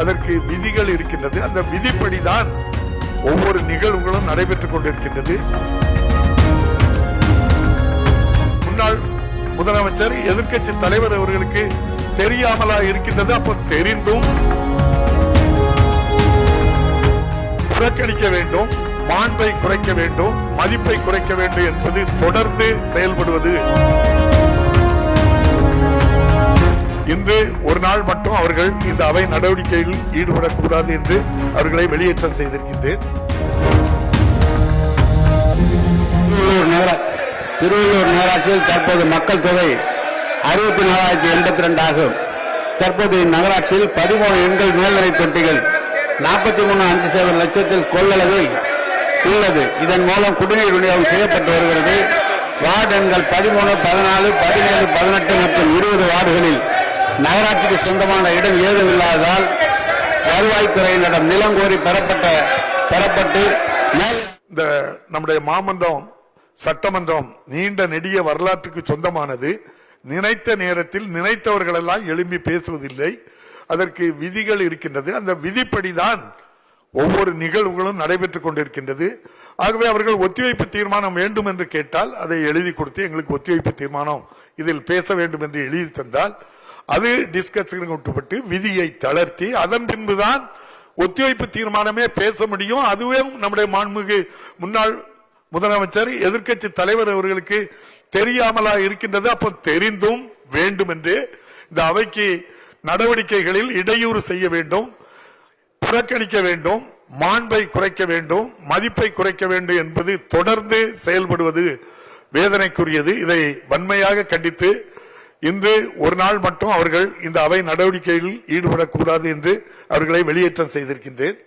அதற்கு விதிகள் இருக்கின்றது. அந்த விதிப்படிதான் ஒவ்வொரு நிகழ்வுகளும் நடைபெற்றுக் கொண்டிருக்கின்றது. முன்னாள் முதலமைச்சர் எதிர்க்கட்சி தலைவர் அவர்களுக்கு தெரியாமலா இருக்கின்றது? அப்ப தெரிந்தும் புறக்கணிக்க வேண்டும், மாண்பை குறைக்க வேண்டும், மதிப்பை குறைக்க வேண்டும் என்பது தொடர்ந்து செயல்படுவது. இன்று ஒரு நாள் மட்டும் அவர்கள் இந்த அவை நடவடிக்கையில் ஈடுபடக்கூடாது என்று அவர்களை வெளியேற்றம் செய்திருக்கின்றேன். திருவள்ளூர் நகராட்சியில் தற்போது மக்கள் தொகை 64,082 ஆகும். தற்போது இந்நகராட்சியில் 13 எண்கள் மேல்நிலை தொட்டிகள் 43.57 லட்சத்தில் கொள்ளளவில் உள்ளது. இதன் மூலம் குடிநீர் விநியோகம் செய்யப்பட்டு வருகிறது. வார்டு எண்கள் 13, 14, 17, 18 மற்றும் 20 வார்டுகளில் நகராட்சிக்கு சொந்தமான இடம் ஏதும் இல்லாததால் வருவாய்த்துறையினரிடம் நிலம் கோரி பெறப்பட்டு இந்த நம்முடைய மாமன்றம் சட்டமன்றம் நீண்ட நெடிய வரலாற்றுக்கு சொந்தமானது. நினைத்த நேரத்தில் நினைத்தவர்கள் எல்லாம் எழும்பி பேசுவதில்லை. அதற்கு விதிகள் இருக்கின்றது. அந்த விதிப்படிதான் ஒவ்வொரு நிகழ்வுகளும் நடைபெற்றுக் கொண்டிருக்கின்றது. ஆகவே அவர்கள் ஒத்திவைப்பு தீர்மானம் வேண்டும் என்று கேட்டால் அதை எழுதி கொடுத்து எங்களுக்கு ஒத்திவைப்பு தீர்மானம் இதில் பேச வேண்டும் என்று எழுதி தந்தால் அது டிஸ்கஷனுக்கு உட்பட்டு விதியை தளர்த்தி அதன் பின்புதான் ஒத்திவைப்பு தீர்மானமே பேச முடியும். அதுவே நம்முடைய மாண்புமிகு முன்னாள் முதலமைச்சர் எதிர்க்கட்சி தலைவர் அவர்களுக்கு தெரியாமலா இருக்கின்றது? அப்ப தெரிந்தும் வேண்டும் என்று இந்த அவைக்கு நடவடிக்கைகளில் இடையூறு செய்ய வேண்டும், புறக்கணிக்க வேண்டும், மாண்பை குறைக்க வேண்டும், மதிப்பை குறைக்க வேண்டும் என்பது தொடர்ந்து செயல்படுவது வேதனைக்குரியது. இதை வன்மையாக கண்டித்து இன்று ஒரு நாள் மட்டும் அவர்கள் இந்த அவை நடவடிக்கையில் ஈடுபடக்கூடாது என்று அவர்களை வெளியேற்றம் செய்திருக்கின்றேன்.